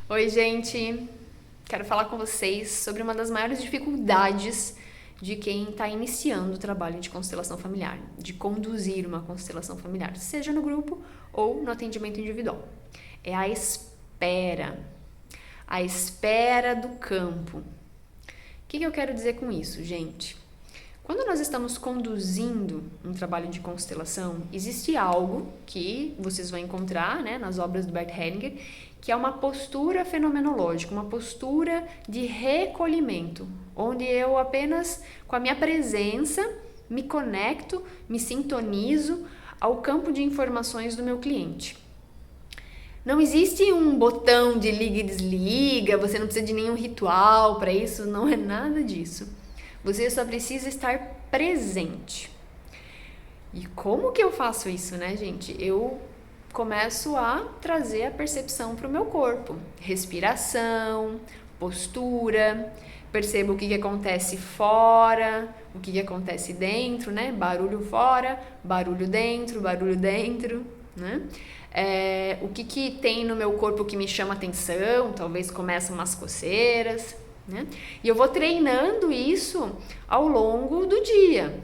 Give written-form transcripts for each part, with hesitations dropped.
Oi, gente! Quero falar com vocês sobre uma das maiores dificuldades de quem está iniciando o trabalho de constelação familiar, de conduzir uma constelação familiar, seja no grupo ou no atendimento individual. É a espera. A espera do campo. O que eu quero dizer com isso, gente? Quando nós estamos conduzindo um trabalho de constelação, existe algo que vocês vão encontrar, né, nas obras do Bert Hellinger, que é uma postura fenomenológica, uma postura de recolhimento, onde eu apenas, com a minha presença, me conecto, me sintonizo ao campo de informações do meu cliente. Não existe um botão de liga e desliga, você não precisa de nenhum ritual para isso, não é nada disso. Você só precisa estar presente. E como que eu faço isso, né, gente? Eu começo a trazer a percepção para o meu corpo. Respiração, postura, percebo o que acontece fora, o que acontece dentro, né? Barulho fora, barulho dentro, né? O que tem no meu corpo que me chama atenção, talvez começam umas coceiras, né? E eu vou treinando isso ao longo do dia.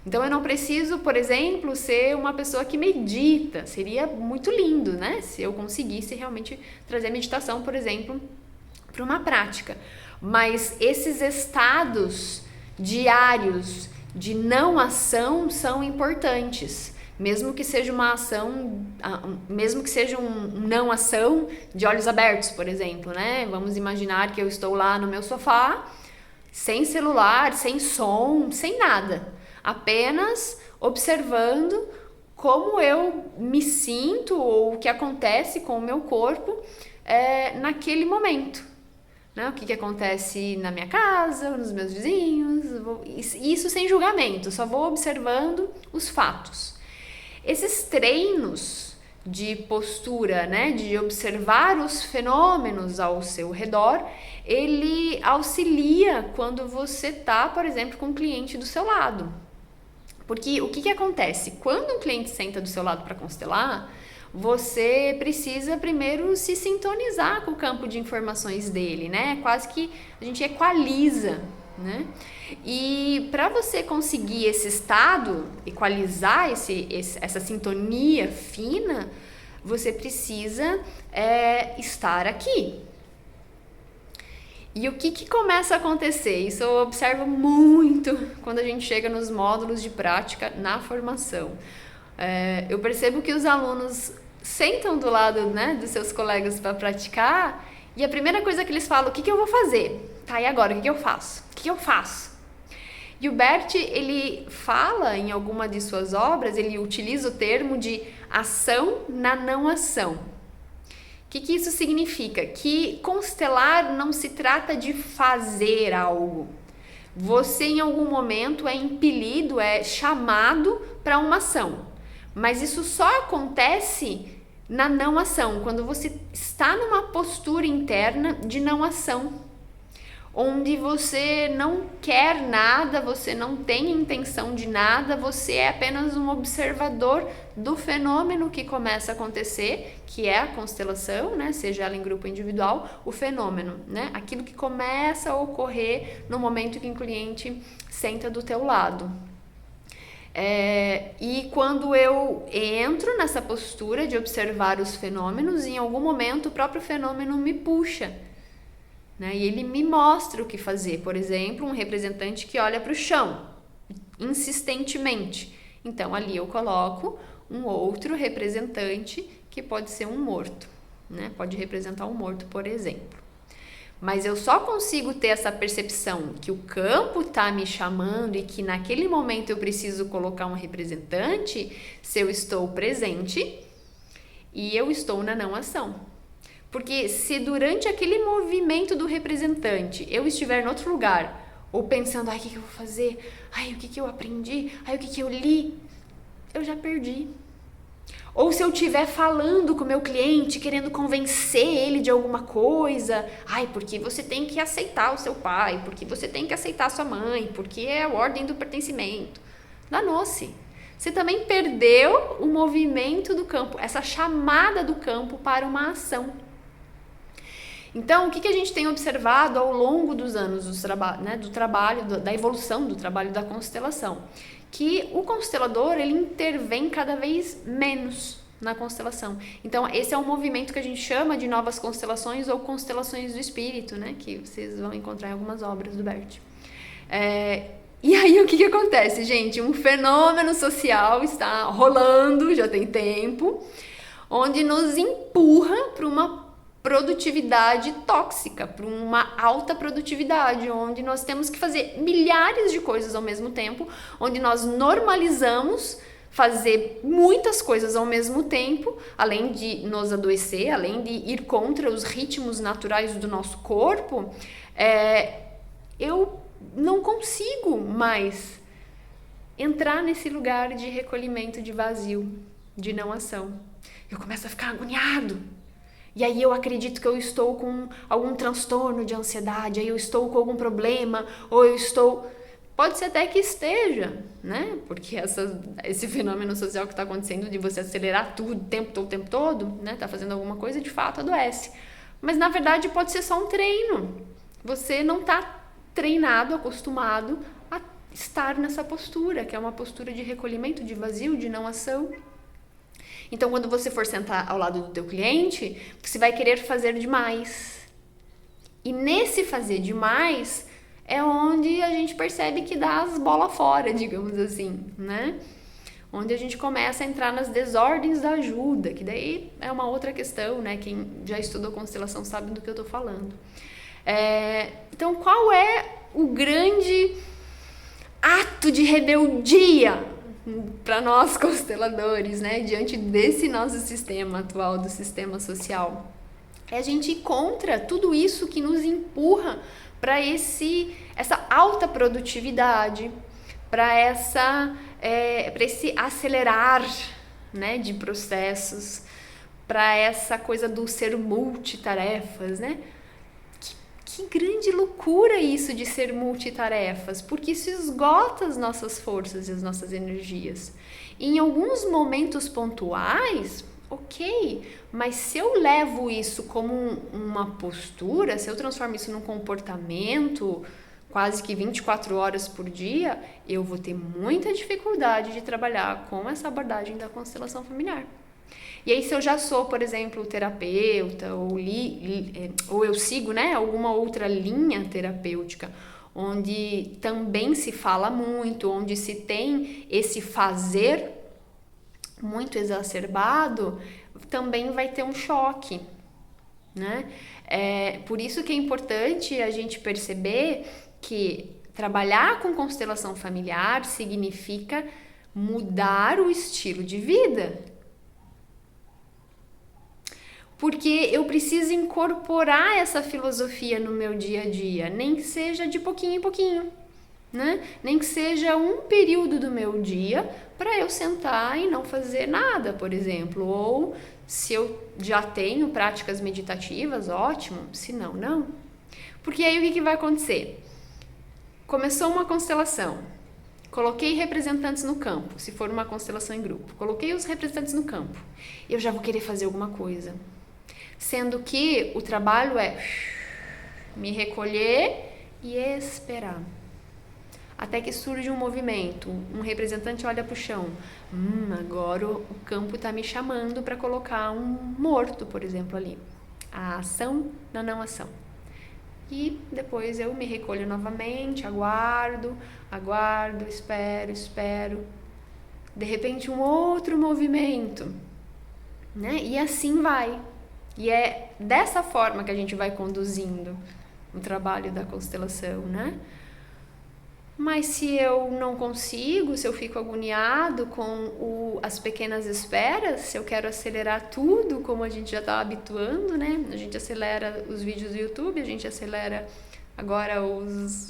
Então eu não preciso, por exemplo, ser uma pessoa que medita. Seria muito lindo, né? Se eu conseguisse realmente trazer a meditação, por exemplo, para uma prática. Mas esses estados diários de não ação são importantes. Mesmo que seja uma ação, mesmo que seja um não ação de olhos abertos, por exemplo, né? Vamos imaginar que eu estou lá no meu sofá, sem celular, sem som, sem nada. Apenas observando como eu me sinto ou o que acontece com o meu corpo naquele momento. Né? O que acontece na minha casa, nos meus vizinhos, isso sem julgamento, só vou observando os fatos. Esses treinos de postura, né, de observar os fenômenos ao seu redor, ele auxilia quando você está, por exemplo, com um cliente do seu lado. Porque o que acontece? Quando um cliente senta do seu lado para constelar, você precisa primeiro se sintonizar com o campo de informações dele, né? Quase que a gente equaliza, né? E para você conseguir esse estado, equalizar essa sintonia fina, você precisa estar aqui. E o que começa a acontecer? Isso eu observo muito quando a gente chega nos módulos de prática na formação. Eu percebo que os alunos sentam do lado, né, dos seus colegas para praticar e a primeira coisa que eles falam, o que eu vou fazer? Tá, e agora, o que eu faço? O que eu faço? E o Bert, ele fala em alguma de suas obras, ele utiliza o termo de ação na não ação. O que isso significa? Que constelar não se trata de fazer algo. Você, em algum momento, é impelido, é chamado para uma ação. Mas isso só acontece na não ação, quando você está numa postura interna de não ação, onde você não quer nada, você não tem intenção de nada, você é apenas um observador do fenômeno que começa a acontecer, que é a constelação, né? Seja ela em grupo ou individual, o fenômeno, né? Aquilo que começa a ocorrer no momento que o cliente senta do teu lado. E quando eu entro nessa postura de observar os fenômenos, em algum momento o próprio fenômeno me puxa, né? E ele me mostra o que fazer. Por exemplo, um representante que olha para o chão insistentemente. Então ali eu coloco um outro representante que pode ser um morto, né? Pode representar um morto, por exemplo. Mas eu só consigo ter essa percepção que o campo está me chamando e que naquele momento eu preciso colocar um representante se eu estou presente e eu estou na não ação. Porque se durante aquele movimento do representante eu estiver em outro lugar, ou pensando, ai, o que eu vou fazer? Ai, o que eu aprendi? Ai, o que eu li? Eu já perdi. Ou se eu estiver falando com o meu cliente, querendo convencer ele de alguma coisa, ai, porque você tem que aceitar o seu pai, porque você tem que aceitar a sua mãe, porque é a ordem do pertencimento. Danou-se. Você também perdeu o movimento do campo, essa chamada do campo para uma ação. Então, o que a gente tem observado ao longo dos anos do trabalho, da evolução do trabalho da constelação? Que o constelador, ele intervém cada vez menos na constelação. Então, esse é um movimento que a gente chama de novas constelações ou constelações do espírito, né? Que vocês vão encontrar em algumas obras do Bert. E aí, o que acontece, gente? Um fenômeno social está rolando, já tem tempo, onde nos empurra para uma produtividade tóxica, para uma alta produtividade, onde nós temos que fazer milhares de coisas ao mesmo tempo, onde nós normalizamos fazer muitas coisas ao mesmo tempo, além de nos adoecer, além de ir contra os ritmos naturais do nosso corpo, eu não consigo mais entrar nesse lugar de recolhimento, de vazio, de não ação. Eu começo a ficar agoniado. E aí eu acredito que eu estou com algum transtorno de ansiedade, aí eu estou com algum problema, ou eu estou... Pode ser até que esteja, né? Porque esse fenômeno social que está acontecendo de você acelerar tudo o tempo todo, né? Tá fazendo alguma coisa, de fato adoece. Mas na verdade pode ser só um treino. Você não está treinado, acostumado a estar nessa postura, que é uma postura de recolhimento, de vazio, de não ação. Então, quando você for sentar ao lado do teu cliente, você vai querer fazer demais. E nesse fazer demais é onde a gente percebe que dá as bolas fora, digamos assim, né? Onde a gente começa a entrar nas desordens da ajuda, que daí é uma outra questão, né? Quem já estudou constelação sabe do que eu tô falando. Então, qual é o grande ato de rebeldia para nós consteladores, né, diante desse nosso sistema atual, do sistema social? É a gente ir contra tudo isso que nos empurra para essa alta produtividade, para esse acelerar, né, de processos, para essa coisa do ser multitarefas, né? Que grande loucura isso de ser multitarefas, porque isso esgota as nossas forças e as nossas energias. E em alguns momentos pontuais, ok, mas se eu levo isso como uma postura, se eu transformo isso num comportamento quase que 24 horas por dia, eu vou ter muita dificuldade de trabalhar com essa abordagem da constelação familiar. E aí, se eu já sou, por exemplo, terapeuta, ou eu sigo, né, alguma outra linha terapêutica, onde também se fala muito, onde se tem esse fazer muito exacerbado, também vai ter um choque, né? Por isso que é importante a gente perceber que trabalhar com constelação familiar significa mudar o estilo de vida. Porque eu preciso incorporar essa filosofia no meu dia a dia, nem que seja de pouquinho em pouquinho, né? Nem que seja um período do meu dia para eu sentar e não fazer nada, por exemplo. Ou se eu já tenho práticas meditativas, ótimo, se não, não. Porque aí o que vai acontecer? Começou uma constelação, coloquei representantes no campo, se for uma constelação em grupo, coloquei os representantes no campo, eu já vou querer fazer alguma coisa. Sendo que o trabalho é me recolher e esperar. Até que surge um movimento, um representante olha para o chão. Agora o campo está me chamando para colocar um morto, por exemplo, ali. A ação na não ação. E depois eu me recolho novamente, aguardo, espero. De repente um outro movimento, né? E assim vai. E é dessa forma que a gente vai conduzindo o trabalho da constelação, né? Mas se eu não consigo, se eu fico agoniado com as pequenas esperas, se eu quero acelerar tudo, como a gente já está habituando, né? A gente acelera os vídeos do YouTube, a gente acelera agora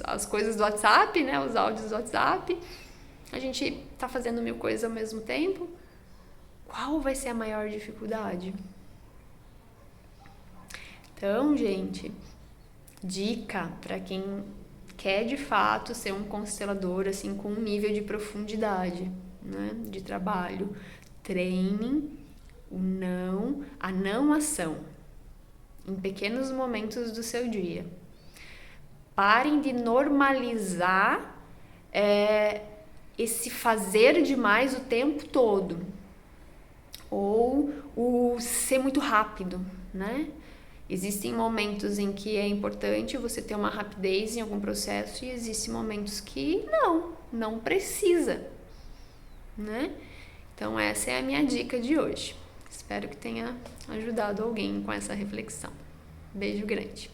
as coisas do WhatsApp, né? Os áudios do WhatsApp. A gente está fazendo 1000 coisas ao mesmo tempo. Qual vai ser a maior dificuldade? Então, gente, dica para quem quer de fato ser um constelador assim com um nível de profundidade, né, de trabalho, treine a não ação. em pequenos momentos do seu dia. Parem de normalizar esse fazer demais o tempo todo, ou o ser muito rápido, né? Existem momentos em que é importante você ter uma rapidez em algum processo e existem momentos que não precisa, né? Então essa é a minha dica de hoje. Espero que tenha ajudado alguém com essa reflexão. Beijo grande.